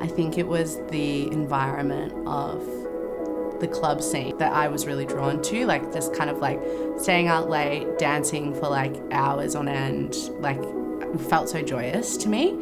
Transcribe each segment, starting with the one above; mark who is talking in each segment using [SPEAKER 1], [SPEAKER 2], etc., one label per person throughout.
[SPEAKER 1] I think it was the environment of the club scene that I was really drawn to, like just kind of like staying out late, dancing for like hours on end, like it felt so joyous to me.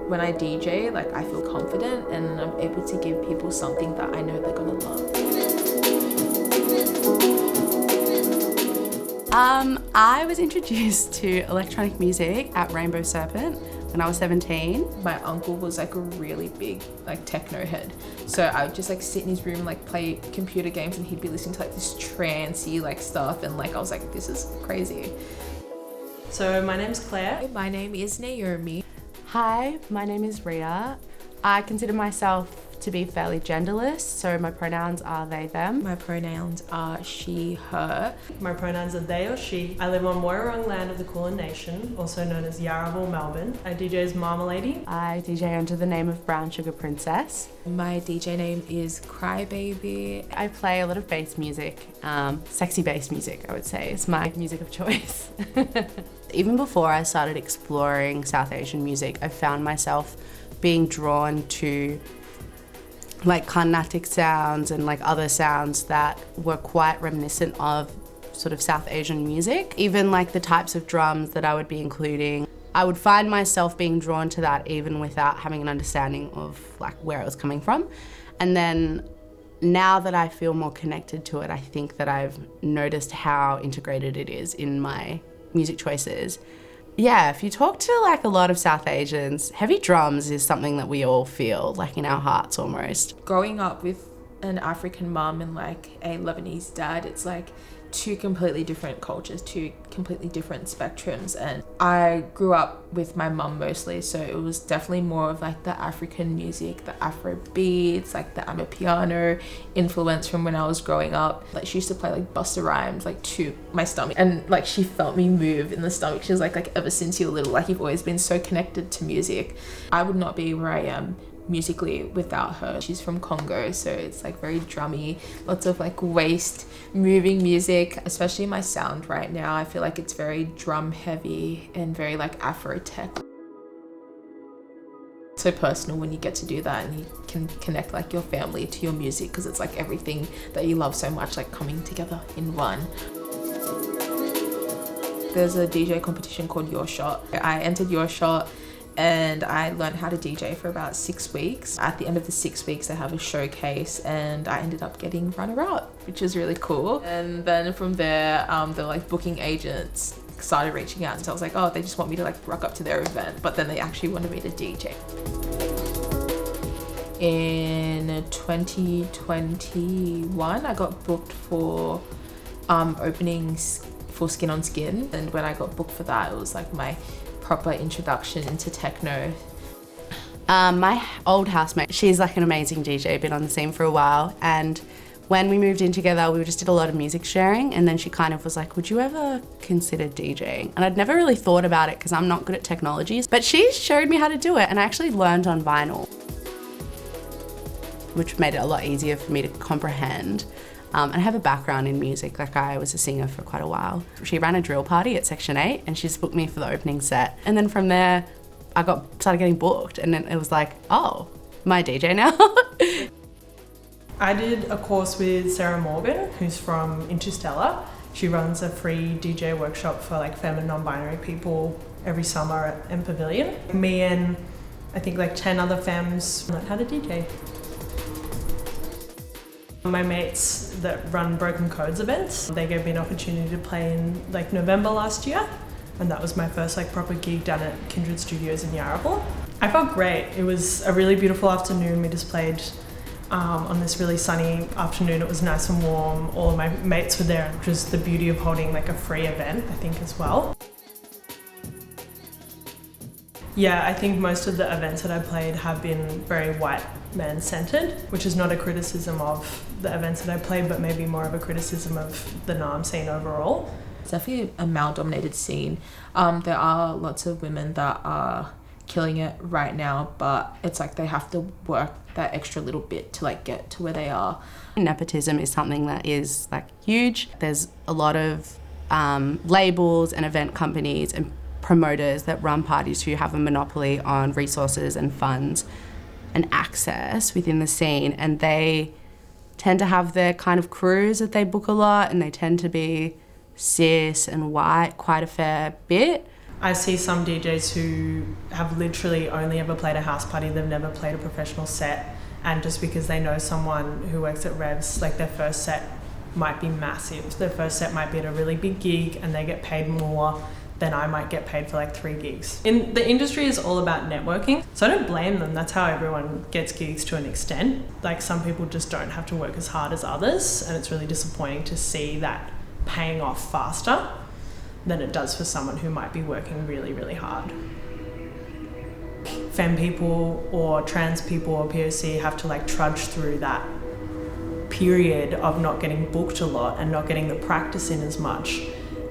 [SPEAKER 2] When I DJ, like I feel confident and I'm able to give people something that I know they're gonna love.
[SPEAKER 1] I was introduced to electronic music at Rainbow Serpent when I was 17.
[SPEAKER 2] My uncle was like a really big like techno head. So I would just like sit in his room, like play computer games, and he'd be listening to like this trancey like stuff, and like I was like, this is crazy.
[SPEAKER 3] So my name's Claire.
[SPEAKER 2] My name is Naomi.
[SPEAKER 1] Hi, my name is Rita. I consider myself to be fairly genderless, so my pronouns are they, them.
[SPEAKER 2] My pronouns are she, her.
[SPEAKER 3] My pronouns are they or she. I live on Woiwurrung land of the Kulin Nation, also known as Yarraville, Melbourne. I DJ as Marmalady.
[SPEAKER 1] I DJ under the name of Brown Sugar Princess.
[SPEAKER 2] My DJ name is Crybaby.
[SPEAKER 1] I play a lot of bass music, sexy bass music, I would say, is my music of choice. Even before I started exploring South Asian music, I found myself being drawn to like Carnatic sounds and like other sounds that were quite reminiscent of sort of South Asian music. Even like the types of drums that I would be including, I would find myself being drawn to that even without having an understanding of like where it was coming from. And then now that I feel more connected to it, I think that I've noticed how integrated it is in my music choices. Yeah, if you talk to like a lot of South Asians, heavy drums is something that we all feel like in our hearts almost.
[SPEAKER 2] Growing up with an African mum and like a Lebanese dad, it's like two completely different cultures, two completely different spectrums. And I grew up with my mum mostly, so it was definitely more of like the African music, the Afro beats, like the Amapiano influence from when I was growing up. Like she used to play like Busta Rhymes like to my stomach, and like she felt me move in the stomach. She was like ever since you're little, like you've always been so connected to music. I would not be where I am musically without her. She's from Congo, so it's like very drummy, lots of like waist moving music, especially my sound right now. I feel like it's very drum heavy and very like Afro tech. So personal when you get to do that and you can connect like your family to your music, because it's like everything that you love so much like coming together in one. There's a DJ competition called Your Shot. I entered Your Shot and I learned how to DJ for about 6 weeks. At the end of the 6 weeks, they have a showcase and I ended up getting runner-up, which is really cool. And then from there, the like booking agents started reaching out, and so I was like, oh, they just want me to like rock up to their event, but then they actually wanted me to DJ. In 2021, I got booked for openings for Skin on Skin, and when I got booked for that, it was like my proper introduction into techno.
[SPEAKER 1] My old housemate, she's like an amazing DJ, been on the scene for a while, and when we moved in together, we just did a lot of music sharing, and then she kind of was like, would you ever consider DJing? And I'd never really thought about it because I'm not good at technologies, but she showed me how to do it, and I actually learned on vinyl, which made it a lot easier for me to comprehend. And I have a background in music, like I was a singer for quite a while. She ran a drill party at Section 8 and she's booked me for the opening set. And then from there, I started getting booked, and then it was like, oh, am I a DJ now?
[SPEAKER 3] I did a course with Sarah Morgan, who's from Interstellar. She runs a free DJ workshop for like femme and non-binary people every summer at M Pavilion. Me and I think like 10 other femmes learned how to DJ. My mates that run Broken Codes events, they gave me an opportunity to play in like November last year, and that was my first like proper gig done at Kindred Studios in Yarraville. I felt great. It was a really beautiful afternoon. We just played on this really sunny afternoon. It was nice and warm. All of my mates were there, which was the beauty of holding like a free event, I think, as well. Yeah, I think most of the events that I played have been very white man-centered, which is not a criticism of the events that I played, but maybe more of a criticism of the Naarm scene overall.
[SPEAKER 2] It's definitely a male-dominated scene. There are lots of women that are killing it right now, but it's like they have to work that extra little bit to like get to where they are.
[SPEAKER 1] Nepotism is something that is like huge. There's a lot of labels and event companies and promoters that run parties who have a monopoly on resources and funds and access within the scene, and they tend to have their kind of crews that they book a lot, and they tend to be cis and white quite a fair bit.
[SPEAKER 3] I see some DJs who have literally only ever played a house party, they've never played a professional set, and just because they know someone who works at Revs, like their first set might be massive. Their first set might be at a really big gig and they get paid more than I might get paid for like 3 gigs. The industry is all about networking, so I don't blame them. That's how everyone gets gigs to an extent. Like some people just don't have to work as hard as others, and it's really disappointing to see that paying off faster than it does for someone who might be working really, really hard. Femme people or trans people or POC have to like trudge through that period of not getting booked a lot and not getting the practice in as much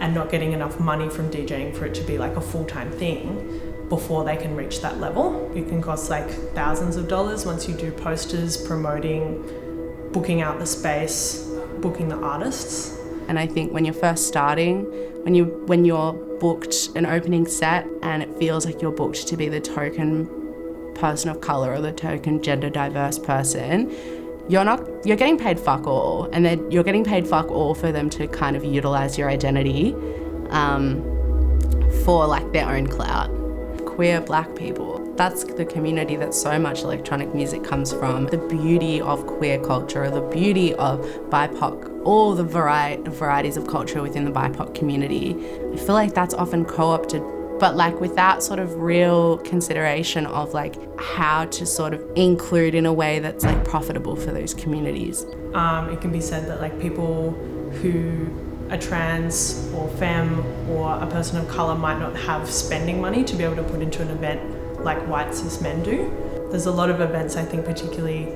[SPEAKER 3] and not getting enough money from DJing for it to be like a full-time thing before they can reach that level. It can cost like thousands of dollars once you do posters, promoting, booking out the space, booking the artists.
[SPEAKER 1] And I think when you're first starting, when you're booked an opening set and it feels like you're booked to be the token person of colour or the token gender diverse person, you're getting paid fuck all, and then you're getting paid fuck all for them to kind of utilise your identity for like their own clout. Queer black people, that's the community that so much electronic music comes from. The beauty of queer culture, the beauty of BIPOC, all the varieties of culture within the BIPOC community. I feel like that's often co-opted, but like without sort of real consideration of like how to sort of include in a way that's like profitable for those communities.
[SPEAKER 3] It can be said that like people who are trans or femme or a person of colour might not have spending money to be able to put into an event like white cis men do. There's a lot of events, I think particularly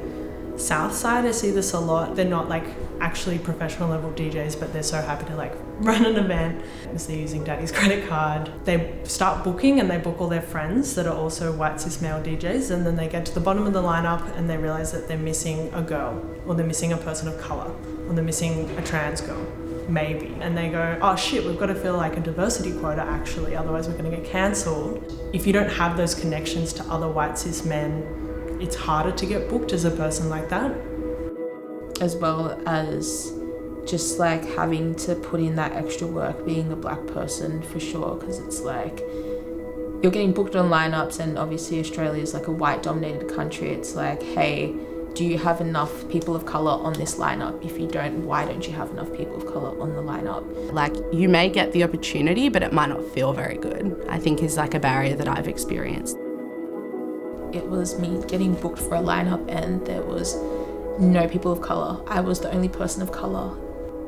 [SPEAKER 3] South Side, I see this a lot. They're not like actually professional level DJs, but they're so happy to like run an event because they're using daddy's credit card. They start booking and they book all their friends that are also white cis male DJs, and then they get to the bottom of the lineup and they realise that they're missing a girl, or they're missing a person of colour, or they're missing a trans girl, maybe. And they go, oh shit, we've got to fill like a diversity quota actually, otherwise we're going to get cancelled. If you don't have those connections to other white cis men, it's harder to get booked as a person like that.
[SPEAKER 2] As well as just like having to put in that extra work being a black person, for sure, because it's like you're getting booked on lineups, and obviously Australia is like a white dominated country. It's like, hey, do you have enough people of colour on this lineup? If you don't, why don't you have enough people of colour on the lineup?
[SPEAKER 1] Like you may get the opportunity, but it might not feel very good, I think is like a barrier that I've experienced.
[SPEAKER 2] It was me getting booked for a lineup and there was no people of colour. I was the only person of colour.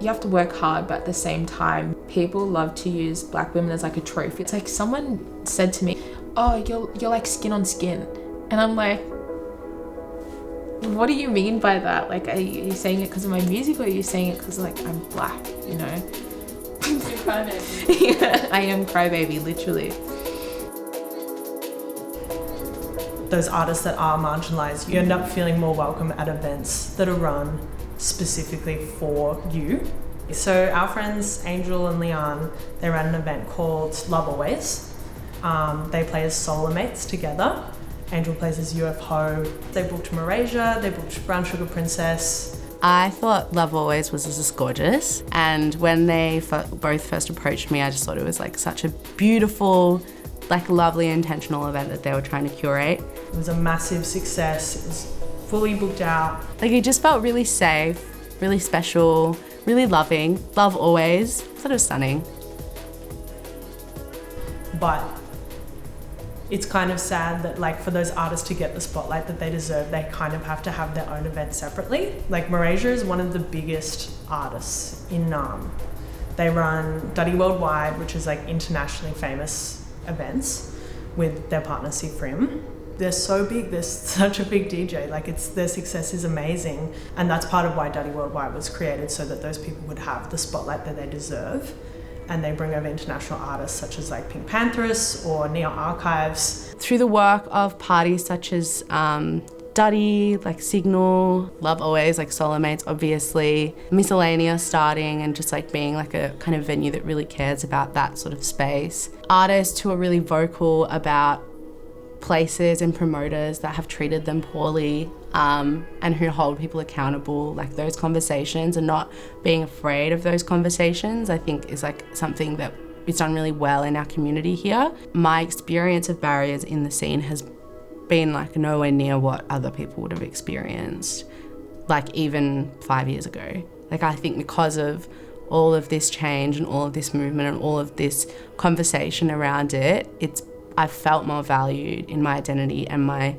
[SPEAKER 2] You have to work hard, but at the same time, people love to use black women as like a trophy. It's like someone said to me, oh, you're like skin on skin. And I'm like, what do you mean by that? Like, are you saying it because of my music, or are you saying it because like I'm black, you know? Yeah, I am crybaby, literally.
[SPEAKER 3] Those artists that are marginalised, you end up feeling more welcome at events that are run specifically for you. So our friends Angel and Leanne, they ran an event called Love Always. They play as solar mates together. Angel plays as UFO. They booked Malaysia, they booked Brown Sugar Princess.
[SPEAKER 1] I thought Love Always was just gorgeous, and when they both first approached me, I just thought it was like such a beautiful, like lovely intentional event that they were trying to curate.
[SPEAKER 3] It was a massive success. It was fully booked out.
[SPEAKER 1] Like it just felt really safe, really special, really loving. Love Always. Sort of stunning.
[SPEAKER 3] But it's kind of sad that like for those artists to get the spotlight that they deserve, they kind of have to have their own event separately. Like Malaysia is one of the biggest artists in Naarm. They run Duddy Worldwide, which is like internationally famous events with their partner Sifrim. They're so big, they're such a big DJ, like their success is amazing, and that's part of why Duddy Worldwide was created, so that those people would have the spotlight that they deserve. And they bring over international artists such as like Pink Panthers or Neo Archives.
[SPEAKER 1] Through the work of parties such as Duddy, like Signal, Love Always, like Solo Mates, obviously. Miscellaneous starting and just like being like a kind of venue that really cares about that sort of space. Artists who are really vocal about places and promoters that have treated them poorly, and who hold people accountable. Like those conversations and not being afraid of those conversations, I think is like something that is done really well in our community here. My experience of barriers in the scene has been like nowhere near what other people would have experienced, like even 5 years ago. Like I think because of all of this change and all of this movement and all of this conversation around it, I've felt more valued in my identity and my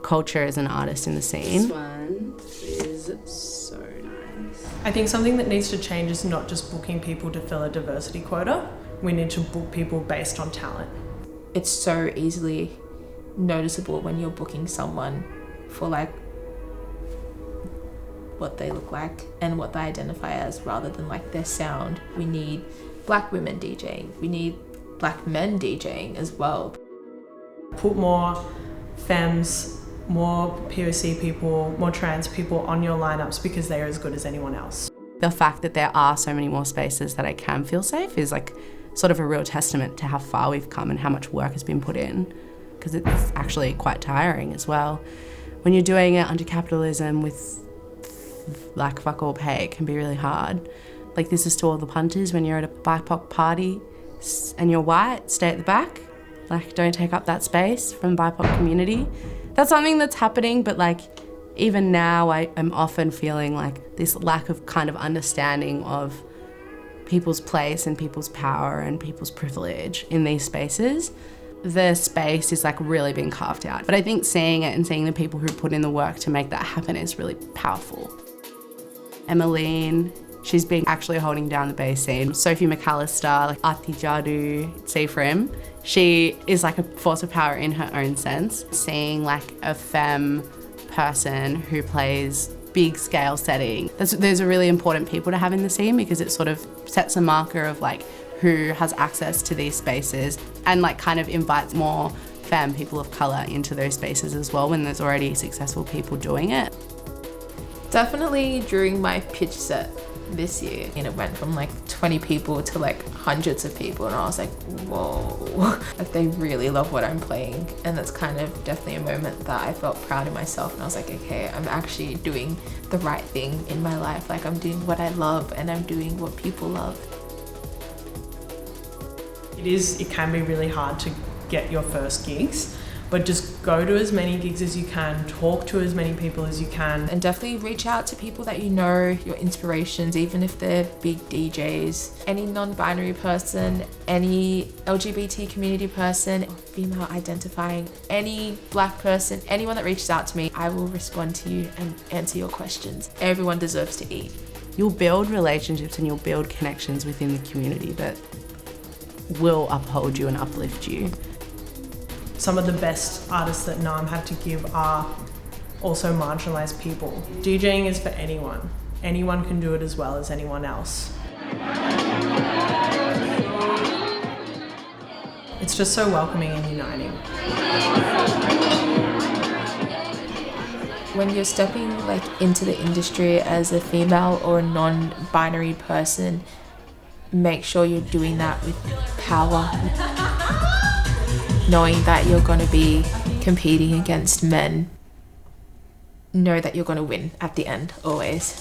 [SPEAKER 1] culture as an artist in the scene. This one is so nice.
[SPEAKER 3] I think something that needs to change is not just booking people to fill a diversity quota. We need to book people based on talent.
[SPEAKER 2] It's so easily noticeable when you're booking someone for like what they look like and what they identify as rather than like their sound. We need black women DJing. We need black men DJing as well.
[SPEAKER 3] Put more femmes, more POC people, more trans people on your lineups because they are as good as anyone else.
[SPEAKER 1] The fact that there are so many more spaces that I can feel safe is like sort of a real testament to how far we've come and how much work has been put in, because it's actually quite tiring as well. When you're doing it under capitalism with like fuck all pay, it can be really hard. Like this is to all the punters, when you're at a BIPOC party and you're white, stay at the back. Like don't take up that space from the BIPOC community. That's something that's happening, but like even now I am often feeling like this lack of kind of understanding of people's place and people's power and people's privilege in these spaces. The space is like really being carved out. But I think seeing it and seeing the people who put in the work to make that happen is really powerful. Emmeline, she's been actually holding down the bass scene. Sophie McAllister, like Ati Jadu, Seifrim, she is like a force of power in her own sense. Seeing like a femme person who plays big scale setting, those are really important people to have in the scene, because it sort of sets a marker of like who has access to these spaces and like kind of invites more femme people of colour into those spaces as well when there's already successful people doing it.
[SPEAKER 2] Definitely during my pitch set this year, and it went from like 20 people to like hundreds of people, and I was like, whoa, like they really love what I'm playing. And that's kind of definitely a moment that I felt proud of myself, and I was like, okay, I'm actually doing the right thing in my life. Like I'm doing what I love and I'm doing what people love.
[SPEAKER 3] It can be really hard to get your first gigs, but just go to as many gigs as you can, talk to as many people as you can.
[SPEAKER 2] And definitely reach out to people that you know, your inspirations, even if they're big DJs. Any non-binary person, any LGBT community person, or female identifying, any black person, anyone that reaches out to me, I will respond to you and answer your questions. Everyone deserves to eat.
[SPEAKER 1] You'll build relationships and you'll build connections within the community that will uphold you and uplift you.
[SPEAKER 3] Some of the best artists that Naarm had to give are also marginalised people. DJing is for anyone. Anyone can do it as well as anyone else. It's just so welcoming and uniting.
[SPEAKER 2] When you're stepping like into the industry as a female or a non-binary person, make sure you're doing that with power. Knowing that you're going to be competing against men, know that you're going to win at the end, always.